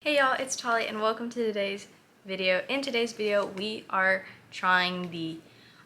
Hey y'all, it's Tali and welcome to today's video. In today's video, we are trying the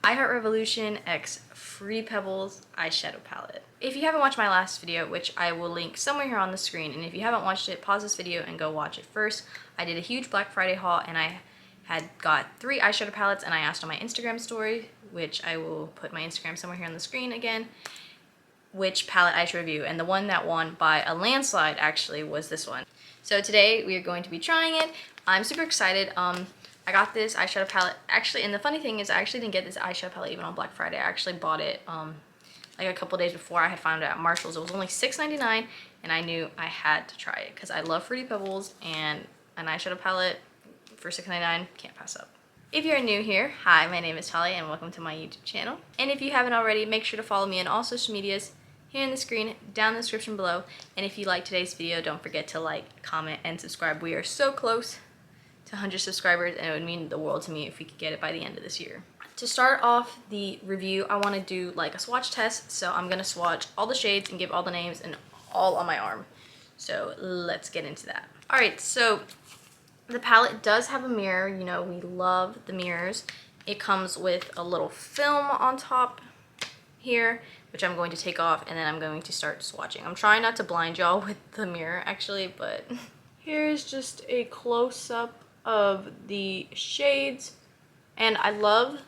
iHeart Revolution X Fruity Pebbles eyeshadow palette. If you haven't watched my last video, which I will link somewhere here on the screen, and if you haven't watched it, pause this video and go watch it first. I did a huge Black Friday haul and I had got 3 eyeshadow palettes, and I asked on my Instagram story, which I will put my Instagram somewhere here on the screen again, which palette I should review, and the one that won by a landslide actually was this one. So today we are going to be trying it. I'm super excited. I got this eyeshadow palette actually, and the funny thing is I actually didn't get this eyeshadow palette even on Black Friday. I actually bought it like a couple days before. I had found it at Marshall's. It was only $6.99 and I knew I had to try it because I love Fruity Pebbles, and an eyeshadow palette for $6.99 can't pass up. If you're new here, hi, my name is Tali and welcome to my YouTube channel. And if you haven't already, make sure to follow me on all social medias here in the screen, down in the description below. And if you like today's video, don't forget to like, comment, and subscribe. We are so close to 100 subscribers, and it would mean the world to me if we could get it by the end of this year. To start off the review, I want to do like a swatch test. So I'm going to swatch all the shades and give all the names and all on my arm. So let's get into that. Alright, so the palette does have a mirror. You know, we love the mirrors. It comes with a little film on top here, which I'm going to take off, and then I'm going to start swatching. I'm trying not to blind y'all with the mirror actually, but here's just a close-up of the shades, and I love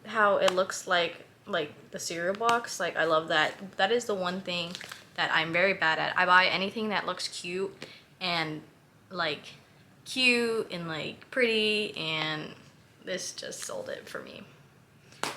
how it looks like the cereal box. Like, I love that. That is the one thing that I'm very bad at. I buy anything that looks cute and like pretty, and this just sold it for me.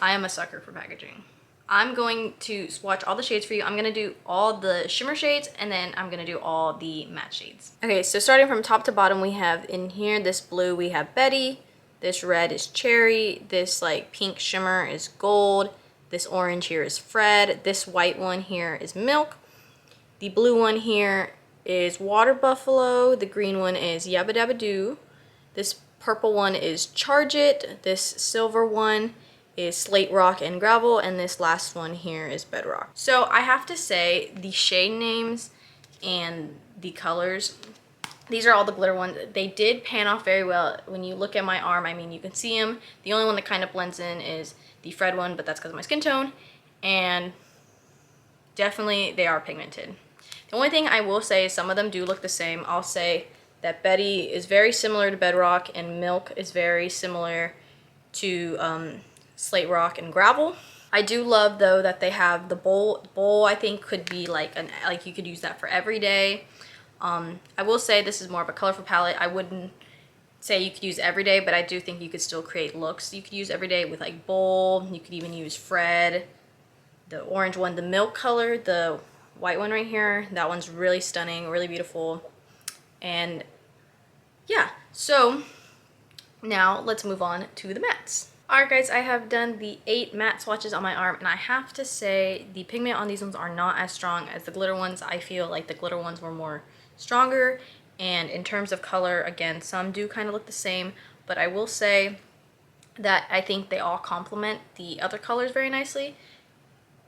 I am a sucker for packaging. I'm going to swatch all the shades for you. I'm going to do all the shimmer shades, and then I'm going to do all the matte shades. Okay, so starting from top to bottom, we have in here this blue, we have Betty. This red is Cherry. This like pink shimmer is Gold. This orange here is Fred. This white one here is Milk. The blue one here is Water Buffalo. The green one is Yabba Dabba Doo. This purple one is Charge It. This silver one is Slate Rock and Gravel, and this last one here is Bedrock. So I have to say, the shade names and the colors, these are all the glitter ones. They did pan off very well. When you look at my arm, I mean, you can see them. The only one that kind of blends in is the Fred one, but that's because of my skin tone, and definitely they are pigmented. The only thing I will say is some of them do look the same. I'll say that Betty is very similar to Bedrock, and Milk is very similar to Slate Rock and Gravel. I do love though that they have the bowl. Bowl I think could be like you could use that for every day. I will say this is more of a colorful palette. I wouldn't say you could use every day, but I do think you could still create looks you could use every day with like Bowl. You could even use Fred, the orange one, the Milk color, the white one right here. That one's really stunning, really beautiful. And yeah, so now let's move on to the mattes. Alright guys, I have done the 8 matte swatches on my arm, and I have to say the pigment on these ones are not as strong as the glitter ones. I feel like the glitter ones were more stronger, and in terms of color, again, some do kind of look the same, but I will say that I think they all complement the other colors very nicely.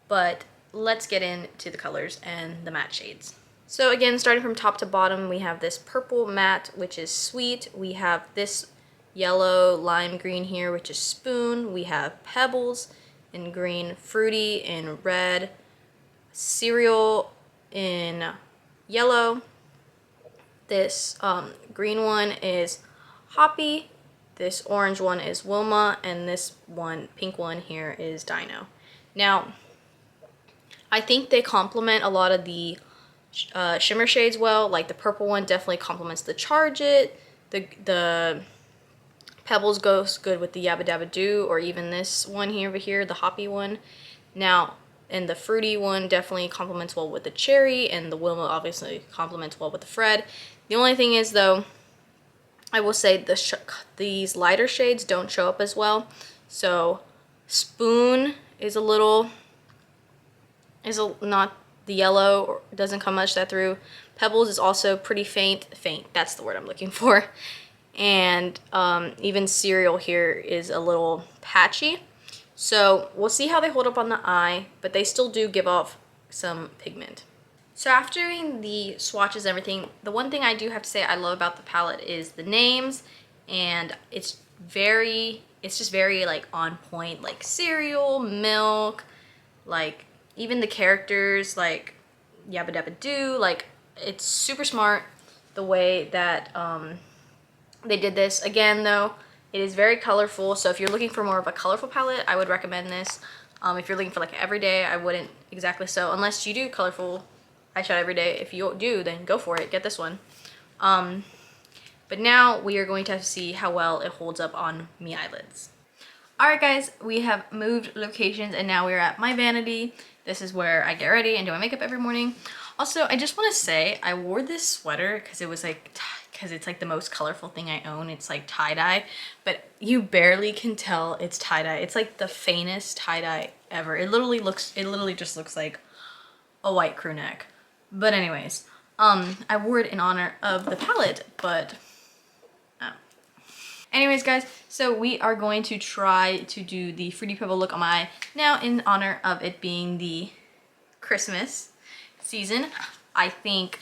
But let's get into the colors and the matte shades. So again, starting from top to bottom, we have this purple matte, which is Sweet. We have this yellow lime green here, which is Spoon. We have Pebbles in green, Fruity in red, Cereal in yellow. This green one is Hoppy. This orange one is Wilma, and this one, pink one here, is Dino. Now, I think they complement a lot of the shimmer shades well. Like the purple one definitely complements the Charge It. The Pebbles goes good with the Yabba Dabba Doo, or even this one here over here, the Hoppy one. Now, and the Fruity one definitely complements well with the Cherry, and the Wilma obviously complements well with the Fred. The only thing is though, I will say these lighter shades don't show up as well. So Spoon is not the yellow, or doesn't come much that through. Pebbles is also pretty faint, that's the word I'm looking for. And even Cereal here is a little patchy. So we'll see how they hold up on the eye, but they still do give off some pigment. So after doing the swatches and everything, the one thing I do have to say I love about the palette is the names, and it's just very like on point, like cereal, milk, like even the characters like Yabba Dabba Doo, like it's super smart the way that they did this. Again though, it is very colorful, so if you're looking for more of a colorful palette, I would recommend this. If you're looking for like everyday, I wouldn't exactly so, unless you do colorful eyeshadow every day. If you do, then go for it, get this one. But now we are going to have to see how well it holds up on me eyelids. Alright guys, we have moved locations and now we're at my vanity. This is where I get ready and do my makeup every morning. Also, I just want to say I wore this sweater because it was like, because it's like the most colorful thing I own. It's like tie-dye, but you barely can tell it's tie-dye. It's like the faintest tie-dye ever. It literally just looks like a white crew neck. But anyways, I wore it in honor of the palette, but anyways guys, so we are going to try to do the Fruity Pebble look on my eye now in honor of it being the Christmas season. I think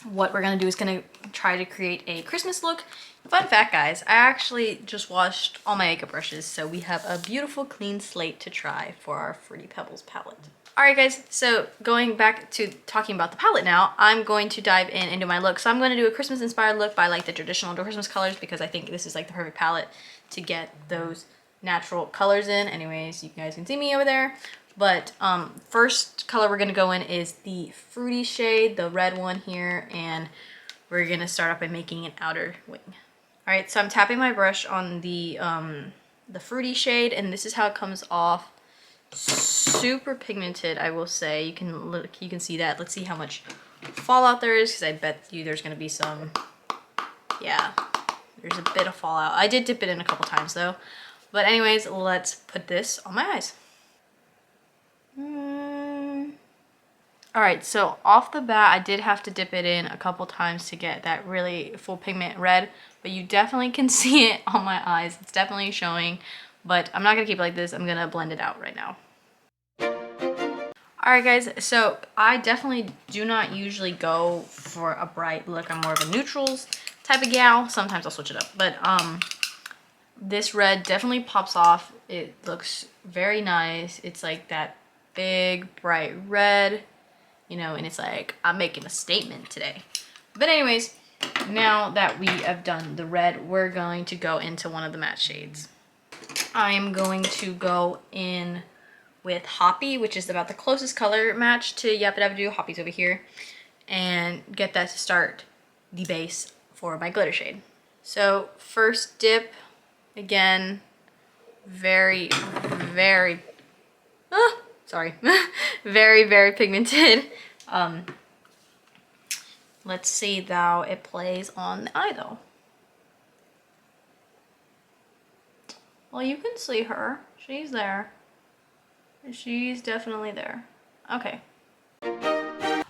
what we're gonna do is gonna try to create a Christmas look. Fun fact guys, I actually just washed all my makeup brushes, so we have a beautiful clean slate to try for our Fruity Pebbles palette. Alright guys, so going back to talking about the palette now, I'm going to dive into my look. So I'm going to do a Christmas inspired look by like the traditional Christmas colors because I think this is like the perfect palette to get those natural colors in. Anyways, you guys can see me over there. But first color we're going to go in is the fruity shade, the red one here, and we're going to start off by making an outer wing. Alright, so I'm tapping my brush on the fruity shade, and this is how it comes off. Super pigmented, I will say. You can look, you can see that. Let's see how much fallout there is, because I bet you there's gonna be some. Yeah, there's a bit of fallout. I did dip it in a couple times though. But anyways, let's put this on my eyes. Alright, so off the bat, I did have to dip it in a couple times to get that really full pigment red, but you definitely can see it on my eyes. It's definitely showing, but I'm not gonna keep it like this. I'm gonna blend it out right now. Alright guys, so I definitely do not usually go for a bright look. I'm more of a neutrals type of gal. Sometimes I'll switch it up, but this red definitely pops off. It looks very nice. It's like that big bright red, you know, and it's like I'm making a statement today. But anyways, now that we have done the red, we're going to go into one of the matte shades. I am going to go in with Hoppy, which is about the closest color match to Yabba Dabba Doo. Hoppy's over here. And get that to start the base for my glitter shade. So first dip, again, very, very, very, very pigmented. Let's see how it plays on the eye though. Well, you can see her. She's there. She's definitely there. Okay.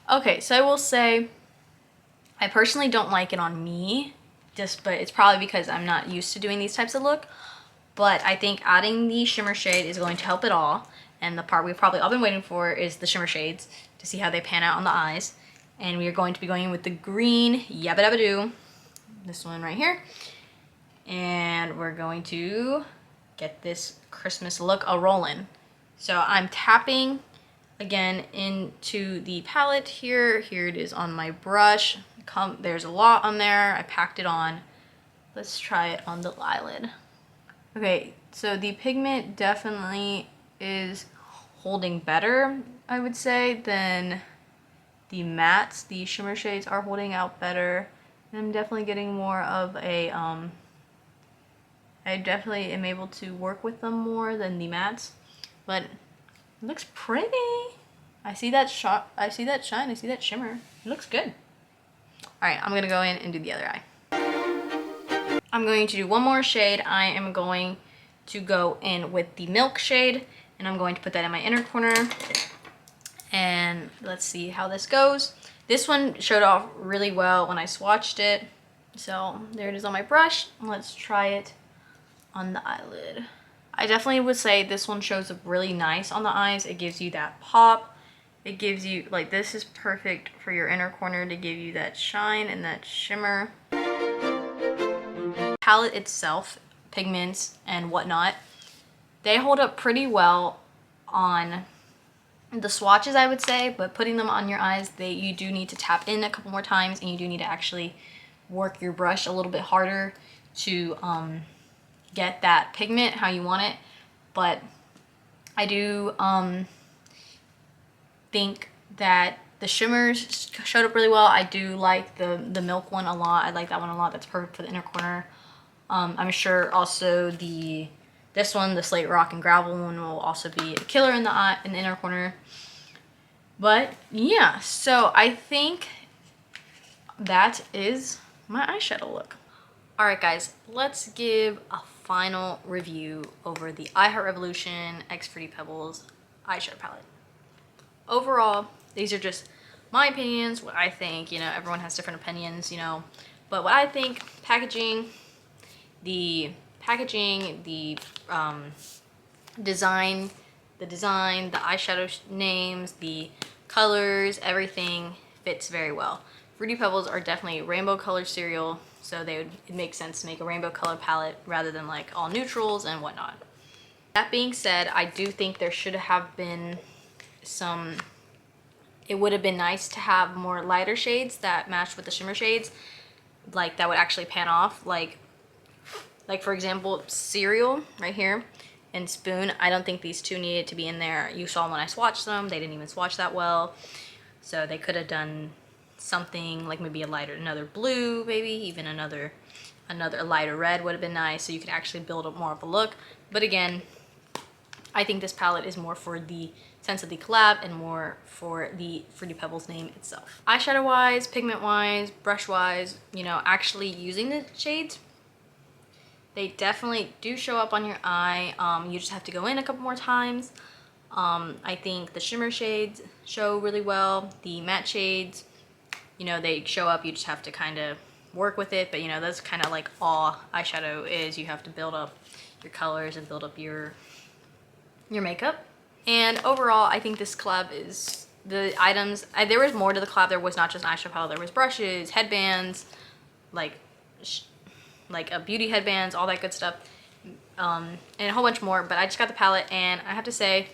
Okay, so I will say I personally don't like it on me, but it's probably because I'm not used to doing these types of look. But I think adding the shimmer shade is going to help it all. And the part we've probably all been waiting for is the shimmer shades to see how they pan out on the eyes. And we are going to be going in with the green Yabba Dabba Doo. This one right here. And we're going to get this Christmas look a-rollin'. So I'm tapping again into the palette here. Here it is on my brush. There's a lot on there. I packed it on. Let's try it on the eyelid. Okay, so the pigment definitely is holding better, I would say, than the mattes. The shimmer shades are holding out better. And I'm definitely getting more of a, I definitely am able to work with them more than the mattes. But it looks pretty. I see that shot. I see that shine. I see that shimmer. It looks good. All right, I'm gonna go in and do the other eye. I'm going to do one more shade. I am going to go in with the milk shade, and I'm going to put that in my inner corner. And let's see how this goes. This one showed off really well when I swatched it. So there it is on my brush. Let's try it on the eyelid. I definitely would say this one shows up really nice on the eyes. It gives you that pop, It gives you, like, this is perfect for your inner corner to give you that shine and that shimmer. Palette itself, pigments and whatnot, they hold up pretty well on the swatches, I would say, but putting them on your eyes, you do need to tap in a couple more times, and you do need to actually work your brush a little bit harder to get that pigment how you want it. But I do think that the shimmers showed up really well. I do like the milk one a lot. I like that one a lot. That's perfect for the inner corner. I'm sure also this one, the Slate Rock and Gravel one, will also be a killer in the inner corner. But yeah, so I think that is my eyeshadow look. Alright guys, let's give a final review over the I Heart Revolution X Fruity Pebbles eyeshadow palette. Overall, these are just my opinions, what I think. You know, everyone has different opinions, you know, but what I think, packaging, the design, the eyeshadow names, the colors, everything fits very well. Fruity Pebbles are definitely rainbow colored cereal, so it makes sense to make a rainbow color palette rather than like all neutrals and whatnot. That being said, I do think there should have been it would have been nice to have more lighter shades that matched with the shimmer shades, like that would actually pan off, like for example, Cereal right here and Spoon. I don't think these two needed to be in there. You saw when I swatched them, they didn't even swatch that well, so they could have done something like maybe another blue, maybe even another lighter red would have been nice, so you could actually build up more of a look. But again, I think this palette is more for the sense of the collab and more for the Fruity Pebbles name itself. Eyeshadow wise, pigment wise, brush wise, you know, actually using the shades, they definitely do show up on your eye. You just have to go in a couple more times. I think the shimmer shades show really well. The matte shades, you know, they show up. You just have to kind of work with it. But, you know, that's kind of like all eyeshadow is. You have to build up your colors and build up your makeup. And overall, I think this collab is the items. There was more to the collab. There was not just an eyeshadow palette. There was brushes, headbands, like a beauty headbands, all that good stuff, and a whole bunch more. But I just got the palette, and I have to say,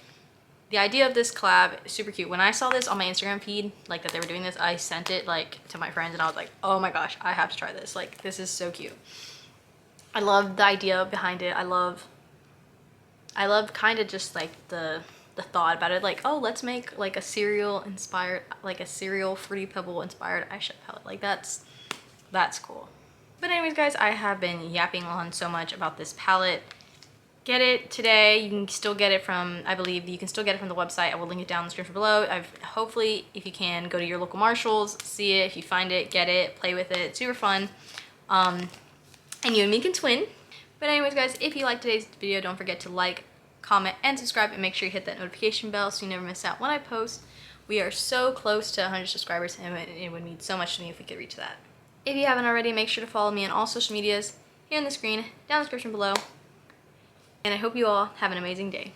the idea of this collab is super cute. When I saw this on my Instagram feed, like that they were doing this, I sent it like to my friends, and I was like, oh my gosh, I have to try this. Like, this is so cute. I love the idea behind it. I love kind of just like the thought about it, like, oh, let's make like a cereal inspired, like a cereal Fruity Pebble inspired eyeshadow palette. Like, that's cool. But anyways guys, I have been yapping on so much about this palette. Get it today. You can still get it from, I believe you can still get it from the website. I will link it down in the description below. Hopefully, if you can, go to your local Marshalls, see it. If you find it, get it, play with it. It's super fun. And you and me can twin. But anyways guys, if you liked today's video, don't forget to like, comment, and subscribe, and make sure you hit that notification bell so you never miss out when I post. We are so close to 100 subscribers, and it would mean so much to me if we could reach that. If you haven't already, make sure to follow me on all social medias here on the screen, down in the description below. And I hope you all have an amazing day.